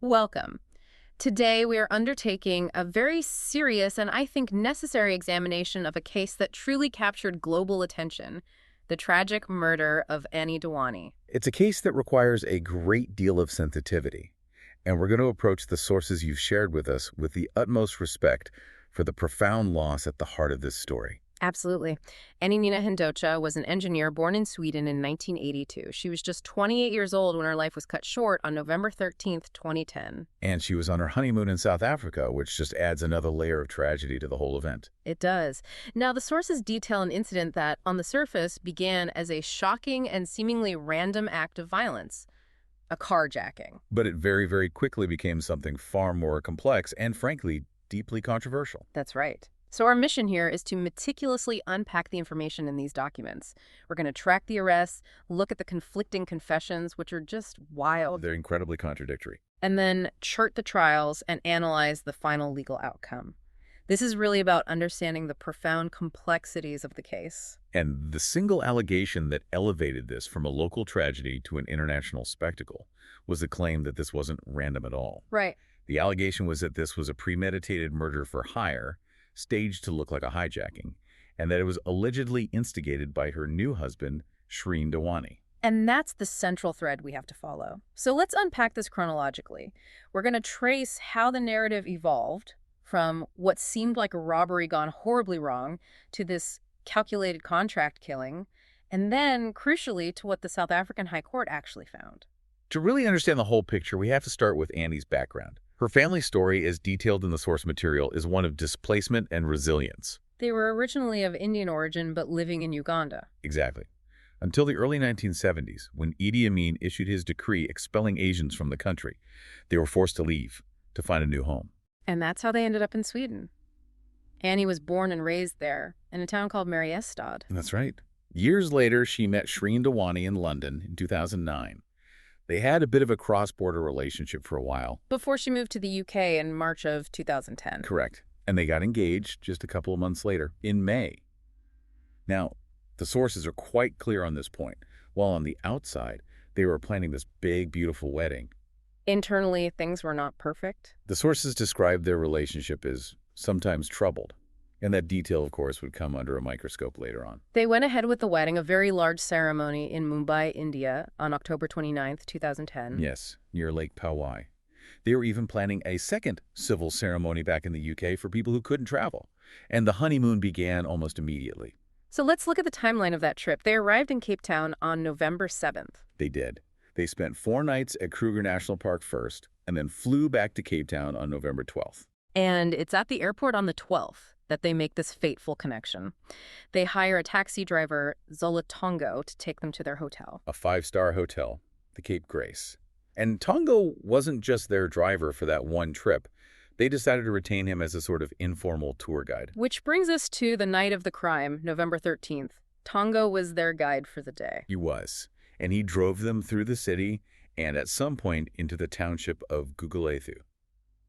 Welcome. Today, we are undertaking a very serious and I think necessary examination of a case that truly captured global attention, the tragic murder of Anni Dewani. It's a case that requires a great deal of sensitivity, and we're going to approach the sources you've shared with us with the utmost respect for the profound loss at the heart of this story. Absolutely. Anni Hindocha was an engineer born in Sweden in 1982. She was just 28 years old when her life was cut short on November 13th, 2010. And she was on her honeymoon in South Africa, which just adds another layer of tragedy to the whole event. It does. Now, the sources detail an incident that, on the surface, began as a shocking and seemingly random act of violence, a carjacking. But it very, very quickly became something far more complex and, frankly, deeply controversial. That's right. So our mission here is to meticulously unpack the information in these documents. We're going to track the arrests, look at the conflicting confessions, which are just wild, They're incredibly contradictory. and then chart the trials and analyze the final legal outcome. This is really about understanding the profound complexities of the case. And the single allegation that elevated this from a local tragedy to an international spectacle was the claim that this wasn't random at all. Right. The allegation was that this was a premeditated murder for hire, staged to look like a hijacking, and that it was allegedly instigated by her new husband, Shrien Dewani. And that's the central thread we have to follow. So let's unpack this chronologically. We're going to trace how the narrative evolved from what seemed like a robbery gone horribly wrong to this calculated contract killing, and then, crucially, to what the South African High Court actually found. To really understand the whole picture, we have to start with Anni's background. Her family story, as detailed in the source material, is one of displacement and resilience. They were originally of Indian origin but living in Uganda. Exactly. Until the early 1970s, when Idi Amin issued his decree expelling Asians from the country, they were forced to leave to find a new home. And that's how they ended up in Sweden. Anni was born and raised there, in a town called Mariestad. That's right. Years later, she met Shrien Dewani in London in 2009. They had a bit of a cross-border relationship for a while. Before she moved to the UK in March of 2010. Correct. And they got engaged just a couple of months later, in May. Now, the sources are quite clear on this point. While on the outside, they were planning this big, beautiful wedding. Internally, things were not perfect. The sources described their relationship as sometimes troubled. And that detail, of course, would come under a microscope later on. They went ahead with the wedding, a very large ceremony in Mumbai, India, on October 29th, 2010. Yes, near Lake Powai. They were even planning a second civil ceremony back in the UK for people who couldn't travel. And the honeymoon began almost immediately. So let's look at the timeline of that trip. They arrived in Cape Town on November 7th. They did. They spent 4 nights at Kruger National Park first, and then flew back to Cape Town on November 12th. And it's at the airport on the 12th that they make this fateful connection. They hire a taxi driver, Zola Tongo, to take them to their hotel. A 5-star hotel, the Cape Grace. And Tongo wasn't just their driver for that one trip. They decided to retain him as a sort of informal tour guide. Which brings us to the night of the crime, November 13th. Tongo was their guide for the day. He was. And he drove them through the city and at some point into the township of Gugulethu.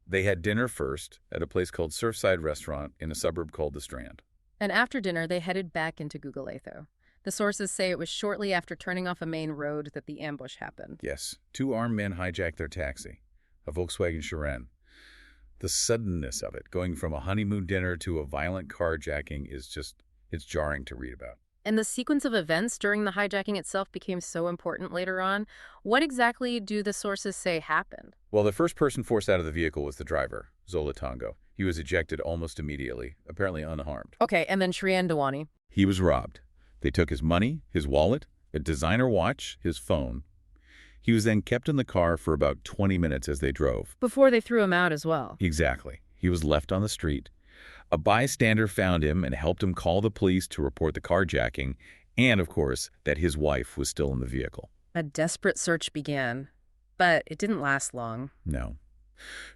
They had dinner first at a place called Surfside Restaurant in a suburb called the Strand. And after dinner, they headed back into Gugulethu. The sources say it was shortly after turning off a main road that the ambush happened. Yes, 2 armed men hijacked their taxi, a Volkswagen Shrien. The suddenness of it, going from a honeymoon dinner to a violent carjacking, it's jarring to read about. And the sequence of events during the hijacking itself became so important later on. What exactly do the sources say happened? Well, the first person forced out of the vehicle was the driver, Zola Tongo. He was ejected almost immediately, apparently unharmed. Okay, and then Shrien Dewani. He was robbed. They took his money, his wallet, a designer watch, his phone. He was then kept in the car for about 20 minutes as they drove. Before they threw him out as well. Exactly. He was left on the street. A bystander found him and helped him call the police to report the carjacking, and, of course, that his wife was still in the vehicle. A desperate search began, but it didn't last long. No.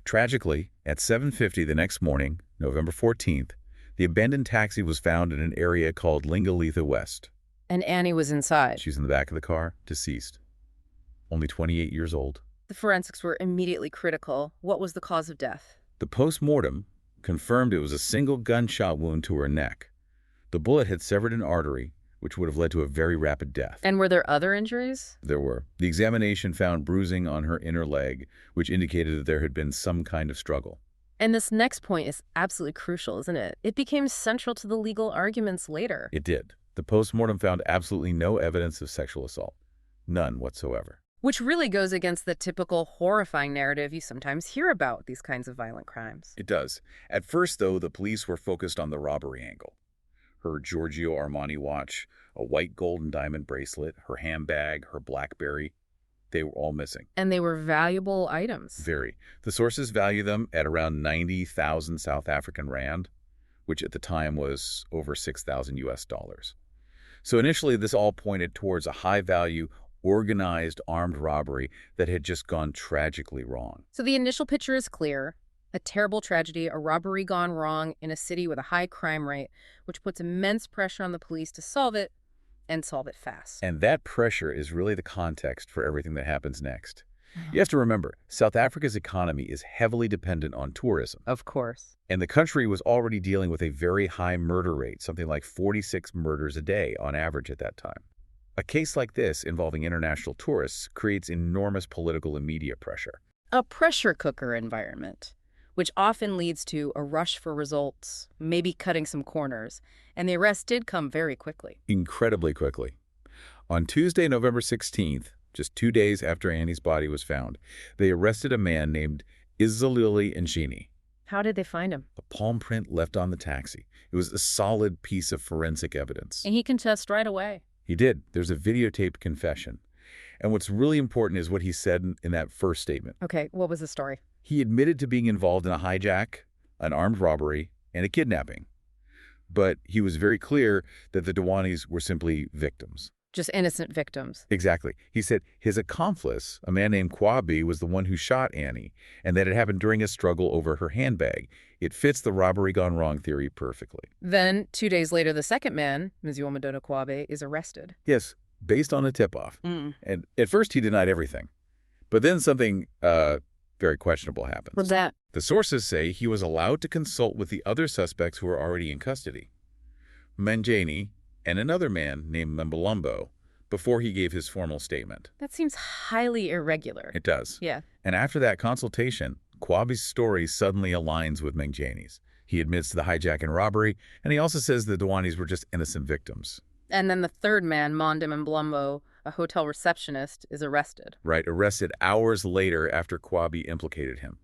Tragically, at 7:50 the next morning, November 14th, the abandoned taxi was found in an area called Lingaletha West. And Anni was inside. She's in the back of the car, deceased. Only 28 years old. The forensics were immediately critical. What was the cause of death? The post-mortem confirmed it was a single gunshot wound to her neck. The bullet had severed an artery, which would have led to a very rapid death. And were there other injuries? There were. The examination found bruising on her inner leg, which indicated that there had been some kind of struggle. And this next point is absolutely crucial, isn't it? It became central to the legal arguments later. It did. The postmortem found absolutely no evidence of sexual assault. None whatsoever. Which really goes against the typical horrifying narrative you sometimes hear about these kinds of violent crimes. It does. At first, though, the police were focused on the robbery angle. Her Giorgio Armani watch, a white gold and diamond bracelet, her handbag, her BlackBerry, they were all missing. And they were valuable items. Very. The sources value them at around 90,000 South African rand, which at the time was over 6,000 US dollars. So initially, this all pointed towards a high-value, organized armed robbery that had just gone tragically wrong. So the initial picture is clear. A terrible tragedy, a robbery gone wrong in a city with a high crime rate, which puts immense pressure on the police to solve it, and solve it fast. And that pressure is really the context for everything that happens next. You have to remember, South Africa's economy is heavily dependent on tourism. Of course. And the country was already dealing with a very high murder rate, something like 46 murders a day on average at that time. A case like this involving international tourists creates enormous political and media pressure. A pressure cooker environment, which often leads to a rush for results, maybe cutting some corners, and the arrest did come very quickly. Incredibly quickly. On Tuesday, November 16th, just 2 days after Annie's body was found, they arrested a man named Izzalili Njini. How did they find him? A palm print left on the taxi. It was a solid piece of forensic evidence. And he confessed right away. He did. There's a videotaped confession. And what's really important is what he said in that first statement. Okay, what was the story? He admitted to being involved in a hijack, an armed robbery, and a kidnapping. But he was very clear that the Dewanis were simply victims. Just innocent victims. Exactly. He said his accomplice, a man named Kwabi, was the one who shot Annie, and that it happened during a struggle over her handbag. It fits the robbery gone wrong theory perfectly. Then, 2 days later, the second man, Mziwamodona Kwabe, is arrested. Yes, based on a tip-off. And at first he denied everything. But then something very questionable happens. What's that? The sources say he was allowed to consult with the other suspects who were already in custody, Manjani and another man named Mbulumbo, before he gave his formal statement. That seems highly irregular. It does. Yeah. And after that consultation, Kwabi's story suddenly aligns with Manjani's. He admits to the hijack and robbery, and he also says the Dewanis were just innocent victims. And then the third man, Mondim Mbulumbo, a hotel receptionist, is arrested. Right, arrested hours later after Kwabi implicated him.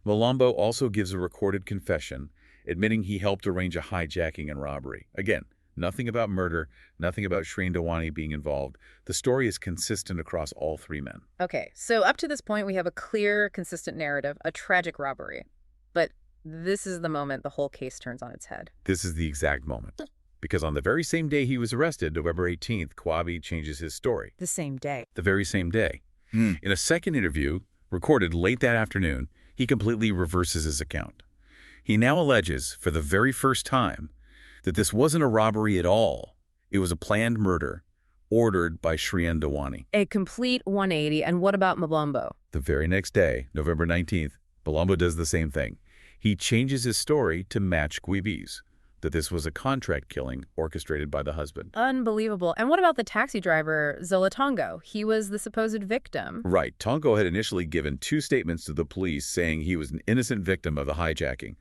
Mbulumbo also gives a recorded confession, admitting he helped arrange a hijacking and robbery. Again, nothing about murder, nothing about Shrien Dewani being involved. The story is consistent across all three men. Okay, so up to this point, we have a clear, consistent narrative, a tragic robbery. But this is the moment the whole case turns on its head. This is the exact moment. Because on the very same day he was arrested, November 18th, Kwabi changes his story. The same day. The very same day. In a second interview, recorded late that afternoon, he completely reverses his account. He now alleges, for the very first time, that this wasn't a robbery at all. It was a planned murder, ordered by Shrien Dewani. A complete 180. And what about Mbulumbo? The very next day, November 19th, Mbulumbo does the same thing. He changes his story to match Kwabi's, that this was a contract killing orchestrated by the husband. Unbelievable. And what about the taxi driver, Zola Tongo? He was the supposed victim. Right. Tongo had initially given 2 statements to the police saying he was an innocent victim of the hijacking.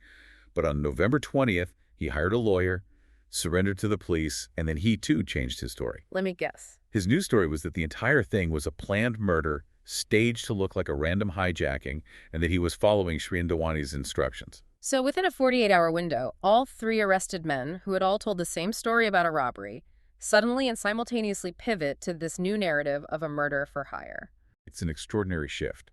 But on November 20th, he hired a lawyer, surrendered to the police, and then he too changed his story. Let me guess. His new story was that the entire thing was a planned murder staged to look like a random hijacking and that he was following Shrien Dewani's instructions. So within a 48-hour window, all 3 arrested men, who had all told the same story about a robbery, suddenly and simultaneously pivot to this new narrative of a murder for hire. It's an extraordinary shift.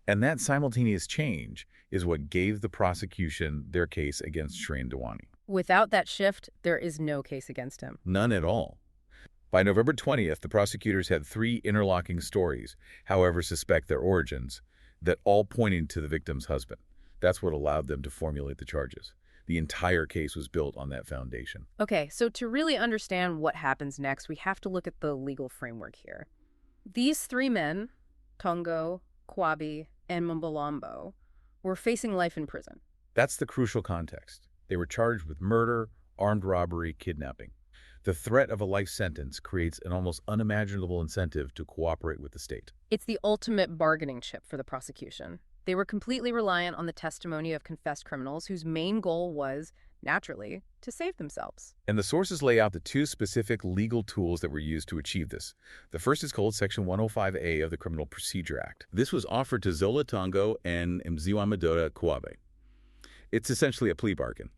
And that simultaneous change is what gave the prosecution their case against Shrien Dewani. Without that shift, there is no case against him. None at all. By November 20th, the prosecutors had 3 interlocking stories, however suspect their origins, that all pointed to the victim's husband. That's what allowed them to formulate the charges. The entire case was built on that foundation. Okay, so to really understand what happens next, we have to look at the legal framework here. These 3 men, Tongo, Kwabi, and Mbulumbo, were facing life in prison. That's the crucial context. They were charged with murder, armed robbery, kidnapping. The threat of a life sentence creates an almost unimaginable incentive to cooperate with the state. It's the ultimate bargaining chip for the prosecution. They were completely reliant on the testimony of confessed criminals whose main goal was, naturally, to save themselves. And the sources lay out the two specific legal tools that were used to achieve this. The first is called Section 105A of the Criminal Procedure Act. This was offered to Zola Tongo and Mziwamidota Kwabe. It's essentially a plea bargain.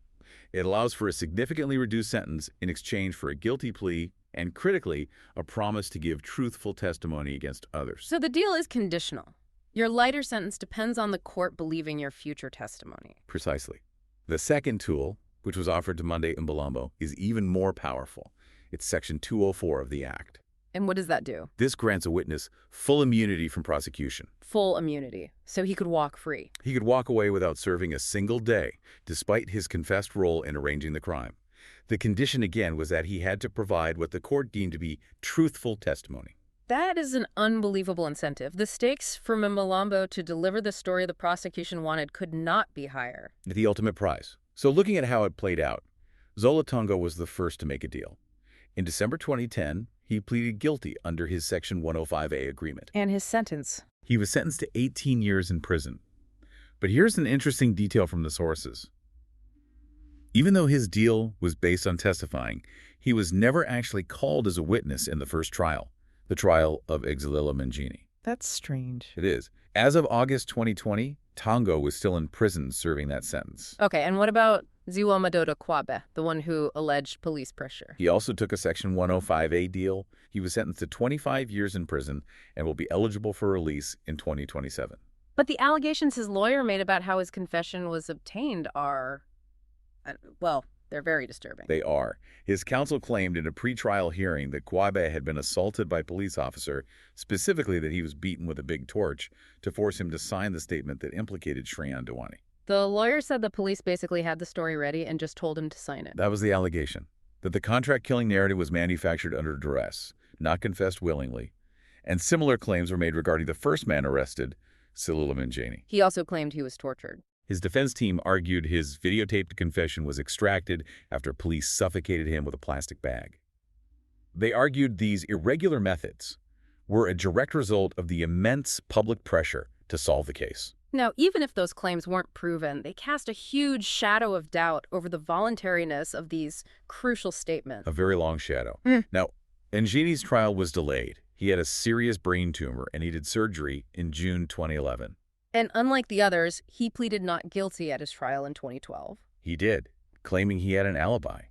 It allows for a significantly reduced sentence in exchange for a guilty plea and, critically, a promise to give truthful testimony against others. So the deal is conditional. Your lighter sentence depends on the court believing your future testimony. Precisely. The second tool, which was offered to Monday Mbalombo, is even more powerful. It's Section 204 of the Act. And what does that do? This grants a witness full immunity from prosecution. Full immunity, so he could walk free. He could walk away without serving a single day, despite his confessed role in arranging the crime. The condition, again, was that he had to provide what the court deemed to be truthful testimony. That is an unbelievable incentive. The stakes for Mbalombo to deliver the story the prosecution wanted could not be higher. The ultimate prize. So looking at how it played out, Zola Tongo was the first to make a deal. In December 2010, he pleaded guilty under his Section 105A agreement. And his sentence? He was sentenced to 18 years in prison. But here's an interesting detail from the sources. Even though his deal was based on testifying, he was never actually called as a witness in the first trial, the trial of Exilila Mangini. That's strange. It is. As of August 2020, Tongo was still in prison serving that sentence. Okay, and what about Ziwamidota Kwabe, the one who alleged police pressure? He also took a Section 105A deal. He was sentenced to 25 years in prison and will be eligible for release in 2027. But the allegations his lawyer made about how his confession was obtained are, well, they're very disturbing. They are. His counsel claimed in a pretrial hearing that Kwabe had been assaulted by a police officer, specifically that he was beaten with a big torch, to force him to sign the statement that implicated Shrien Dewani. The lawyer said the police basically had the story ready and just told him to sign it. That was the allegation, that the contract-killing narrative was manufactured under duress, not confessed willingly, and similar claims were made regarding the first man arrested, Exilila Mangini. He also claimed he was tortured. His defense team argued his videotaped confession was extracted after police suffocated him with a plastic bag. They argued these irregular methods were a direct result of the immense public pressure to solve the case. Now, even if those claims weren't proven, they cast a huge shadow of doubt over the voluntariness of these crucial statements. A very long shadow. Now, Mangini's trial was delayed. He had a serious brain tumor and needed surgery in June 2011. And unlike the others, he pleaded not guilty at his trial in 2012. He did, claiming he had an alibi.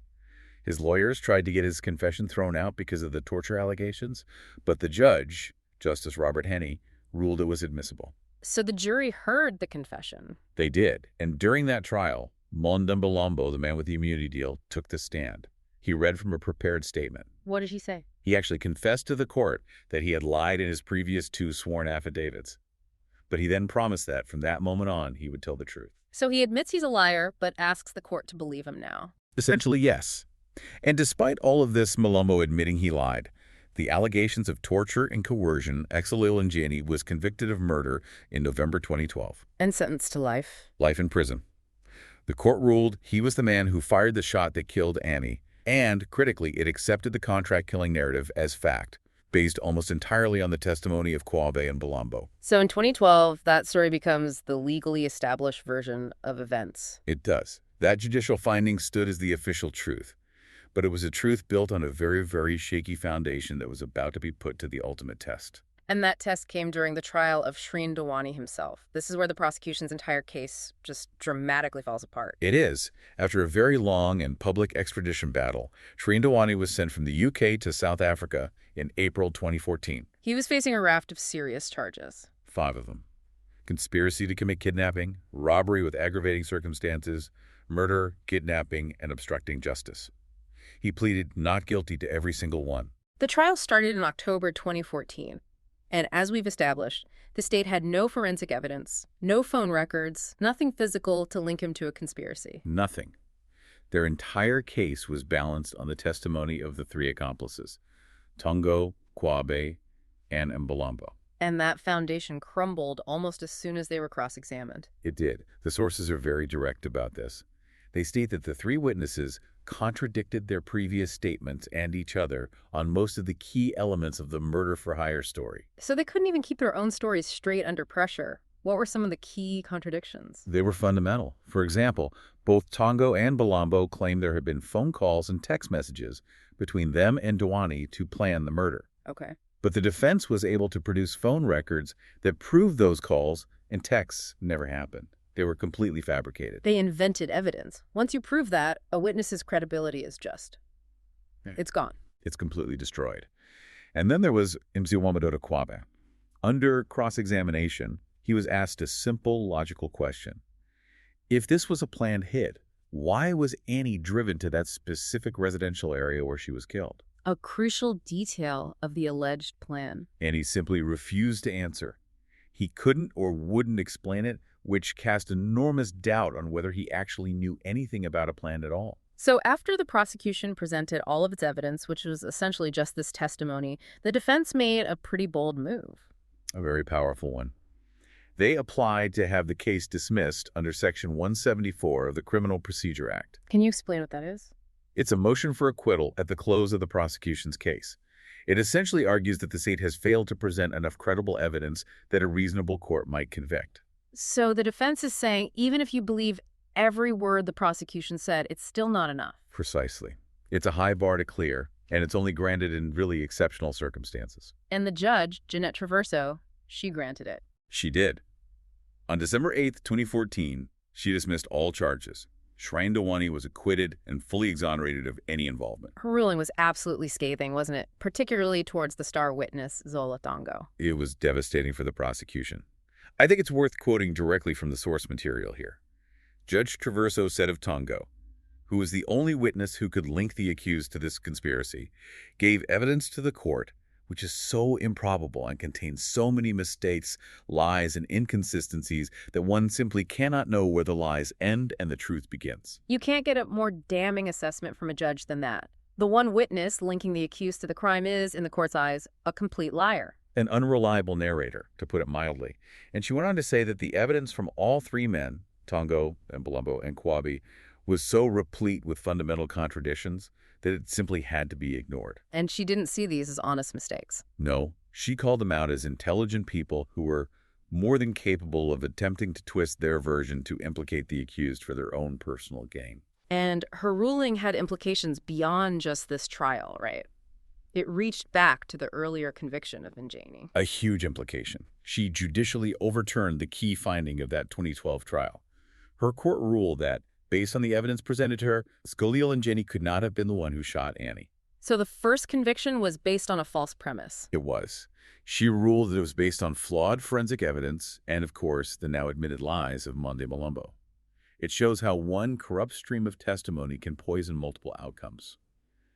His lawyers tried to get his confession thrown out because of the torture allegations, but the judge, Justice Robert Henney, ruled it was admissible. So the jury heard the confession. They did, and during that trial, Monda Mbalombo, the man with the immunity deal, took the stand. He read from a prepared statement. What did he say? He actually confessed to the court that he had lied in his previous 2 sworn affidavits. But he then promised that from that moment on, he would tell the truth. So he admits he's a liar, but asks the court to believe him now. Essentially, yes. And despite all of this, Mbalombo admitting he lied, the allegations of torture and coercion, Exilila Mangini was convicted of murder in November 2012. And sentenced to life. Life in prison. The court ruled he was the man who fired the shot that killed Annie, and, critically, it accepted the contract-killing narrative as fact, based almost entirely on the testimony of Kwabe and Mbalombo. So in 2012, that story becomes the legally established version of events. It does. That judicial finding stood as the official truth. But it was a truth built on a very, very shaky foundation that was about to be put to the ultimate test. And that test came during the trial of Shrien Dewani himself. This is where the prosecution's entire case just dramatically falls apart. It is. After a very long and public extradition battle, Shrien Dewani was sent from the UK to South Africa in April 2014. He was facing a raft of serious charges. 5 of them. Conspiracy to commit kidnapping, robbery with aggravating circumstances, murder, kidnapping, and obstructing justice. He pleaded not guilty to every single one. The trial started in October 2014. And as we've established, the state had no forensic evidence, no phone records, nothing physical to link him to a conspiracy. Nothing. Their entire case was balanced on the testimony of the 3 accomplices, Tongo, Kwabe, and Mbalombo. And that foundation crumbled almost as soon as they were cross-examined. It did. The sources are very direct about this. They state that the three witnesses contradicted their previous statements and each other on most of the key elements of the murder-for-hire story. So they couldn't even keep their own stories straight under pressure. What were some of the key contradictions? They were fundamental. For example, both Tongo and Belombo claimed there had been phone calls and text messages between them and Dewani to plan the murder. Okay. But the defense was able to produce phone records that proved those calls and texts never happened. They were completely fabricated. They invented evidence. Once you prove that, a witness's credibility is just... it's gone. It's completely destroyed. And then there was Mziwamadota Kwabe. Under cross-examination, he was asked a simple, logical question. If this was a planned hit, why was Annie driven to that specific residential area where she was killed? A crucial detail of the alleged plan. Annie simply refused to answer. He couldn't or wouldn't explain it, which cast enormous doubt on whether he actually knew anything about a plan at all. So after the prosecution presented all of its evidence, which was essentially just this testimony, the defense made a pretty bold move. A very powerful one. They applied to have the case dismissed under Section 174 of the Criminal Procedure Act. Can you explain what that is? It's a motion for acquittal at the close of the prosecution's case. It essentially argues that the state has failed to present enough credible evidence that a reasonable court might convict. So the defense is saying even if you believe every word the prosecution said, it's still not enough. Precisely. It's a high bar to clear, and it's only granted in really exceptional circumstances. And the judge, Jeanette Traverso, she granted it. She did. On December 8, 2014, she dismissed all charges. Shrien Dewani was acquitted and fully exonerated of any involvement. Her ruling was absolutely scathing, wasn't it? Particularly towards the star witness, Zola Tongo. It was devastating for the prosecution. I think it's worth quoting directly from the source material here. Judge Traverso said of Tongo, who was the only witness who could link the accused to this conspiracy, gave evidence to the court which is so improbable and contains so many mistakes, lies, and inconsistencies that one simply cannot know where the lies end and the truth begins. You can't get a more damning assessment from a judge than that. The one witness linking the accused to the crime is, in the court's eyes, a complete liar. An unreliable narrator, to put it mildly. And she went on to say that the evidence from all three men, Tongo and Belombo and Kwabi, was so replete with fundamental contradictions that it simply had to be ignored. And she didn't see these as honest mistakes. No, she called them out as intelligent people who were more than capable of attempting to twist their version to implicate the accused for their own personal gain. And her ruling had implications beyond just this trial, right? It reached back to the earlier conviction of Dewani. A huge implication. She judicially overturned the key finding of that 2012 trial. Her court ruled that, based on the evidence presented to her, Scoliel and Dewani could not have been the one who shot Annie. So the first conviction was based on a false premise. It was. She ruled that it was based on flawed forensic evidence and, of course, the now admitted lies of Monde Malombo. It shows how one corrupt stream of testimony can poison multiple outcomes.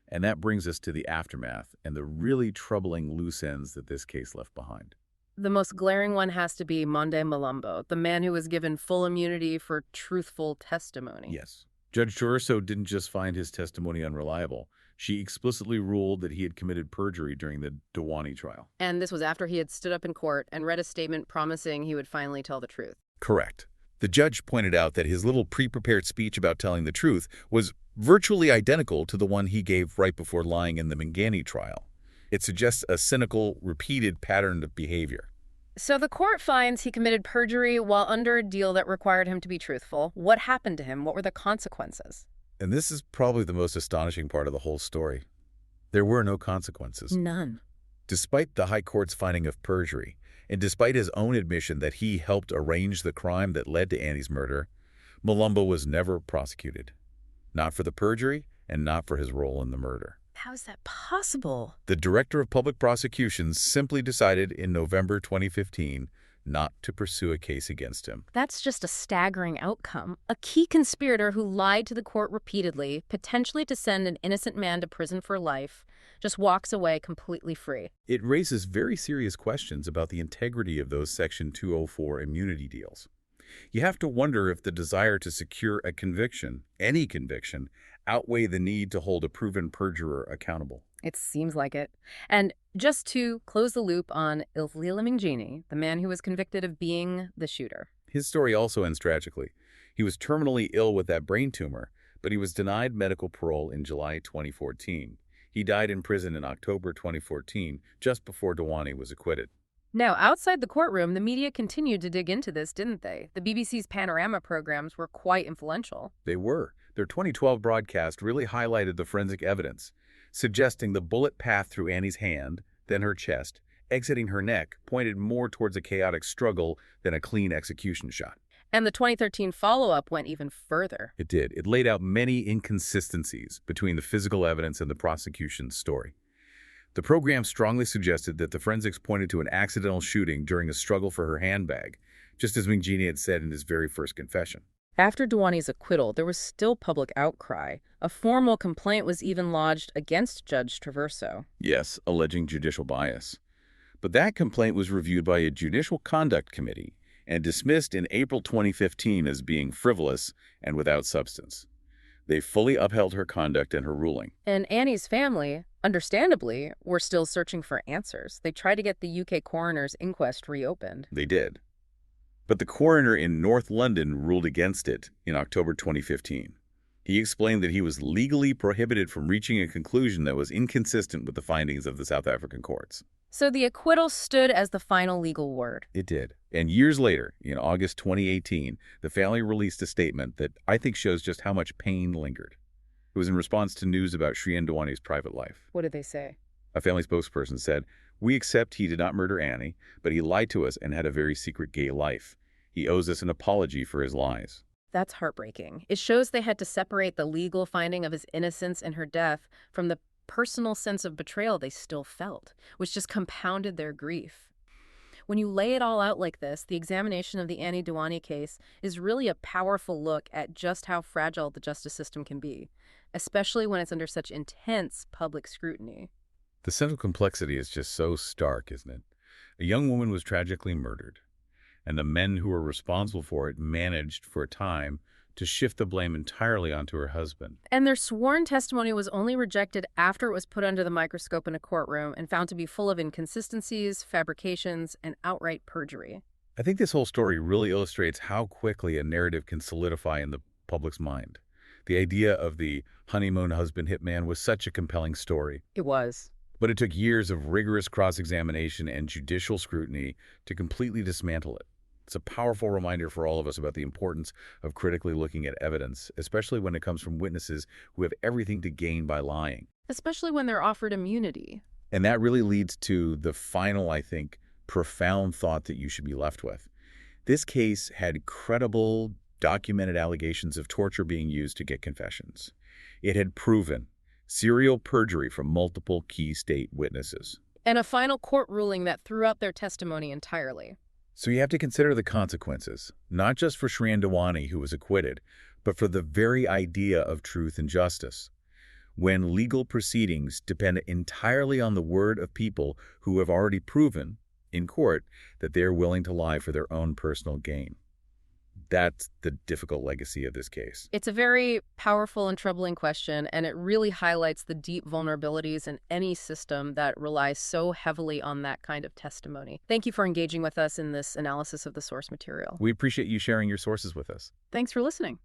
And that brings us to the aftermath and the really troubling loose ends that this case left behind. The most glaring one has to be Monde Malombo, the man who was given full immunity for truthful testimony. Yes. Judge Traverso didn't just find his testimony unreliable. She explicitly ruled that he had committed perjury during the Dewani trial. And this was after he had stood up in court and read a statement promising he would finally tell the truth. Correct. The judge pointed out that his little pre-prepared speech about telling the truth was virtually identical to the one he gave right before lying in the Mangani trial. It suggests a cynical, repeated pattern of behavior. So the court finds he committed perjury while under a deal that required him to be truthful. What happened to him? What were the consequences? And this is probably the most astonishing part of the whole story. There were no consequences. None. Despite the High Court's finding of perjury, and despite his own admission that he helped arrange the crime that led to Annie's murder, Malombo was never prosecuted. Not for the perjury, and not for his role in the murder. How is that possible? The Director of Public Prosecutions simply decided in November 2015 not to pursue a case against him. That's just a staggering outcome. A key conspirator who lied to the court repeatedly, potentially to send an innocent man to prison for life, just walks away completely free. It raises very serious questions about the integrity of those Section 204 immunity deals. You have to wonder if the desire to secure a conviction, any conviction, outweigh the need to hold a proven perjurer accountable. It seems like it. And just to close the loop on Ilflila Mingjini, the man who was convicted of being the shooter. His story also ends tragically. He was terminally ill with that brain tumor, but he was denied medical parole in July 2014. He died in prison in October 2014, just before Dewani was acquitted. Now, outside the courtroom, the media continued to dig into this, didn't they? The BBC's Panorama programs were quite influential. They were. Their 2012 broadcast really highlighted the forensic evidence, suggesting the bullet path through Annie's hand, then her chest, exiting her neck, pointed more towards a chaotic struggle than a clean execution shot. And the 2013 follow-up went even further. It did. It laid out many inconsistencies between the physical evidence and the prosecution's story. The program strongly suggested that the forensics pointed to an accidental shooting during a struggle for her handbag, just as Mingini had said in his very first confession. After Dewani's acquittal, there was still public outcry. A formal complaint was even lodged against Judge Traverso. Yes, alleging judicial bias. But that complaint was reviewed by a Judicial Conduct Committee and dismissed in April 2015 as being frivolous and without substance. They fully upheld her conduct and her ruling. And Annie's family, understandably, were still searching for answers. They tried to get the UK coroner's inquest reopened. They did. But the coroner in North London ruled against it in October 2015. He explained that he was legally prohibited from reaching a conclusion that was inconsistent with the findings of the South African courts. So the acquittal stood as the final legal word. It did. And years later, in August 2018, the family released a statement that I think shows just how much pain lingered. It was in response to news about Shrien Dewani's private life. What did they say? A family spokesperson said, "We accept he did not murder Annie, but he lied to us and had a very secret gay life. He owes us an apology for his lies." That's heartbreaking. It shows they had to separate the legal finding of his innocence and her death from the personal sense of betrayal they still felt, which just compounded their grief. When you lay it all out like this, the examination of the Anni Dewani case is really a powerful look at just how fragile the justice system can be, especially when it's under such intense public scrutiny. The central complexity is just so stark, isn't it? A young woman was tragically murdered, and the men who were responsible for it managed, for a time, to shift the blame entirely onto her husband. And their sworn testimony was only rejected after it was put under the microscope in a courtroom and found to be full of inconsistencies, fabrications, and outright perjury. I think this whole story really illustrates how quickly a narrative can solidify in the public's mind. The idea of the honeymoon husband hitman was such a compelling story. It was. But it took years of rigorous cross-examination and judicial scrutiny to completely dismantle it. It's a powerful reminder for all of us about the importance of critically looking at evidence, especially when it comes from witnesses who have everything to gain by lying. Especially when they're offered immunity. And that really leads to the final, I think, profound thought that you should be left with. This case had credible, documented allegations of torture being used to get confessions. It had proven serial perjury from multiple key state witnesses. And a final court ruling that threw out their testimony entirely. So you have to consider the consequences, not just for Shrien Dewani, who was acquitted, but for the very idea of truth and justice. When legal proceedings depend entirely on the word of people who have already proven in court that they're willing to lie for their own personal gain. That's the difficult legacy of this case. It's a very powerful and troubling question, and it really highlights the deep vulnerabilities in any system that relies so heavily on that kind of testimony. Thank you for engaging with us in this analysis of the source material. We appreciate you sharing your sources with us. Thanks for listening.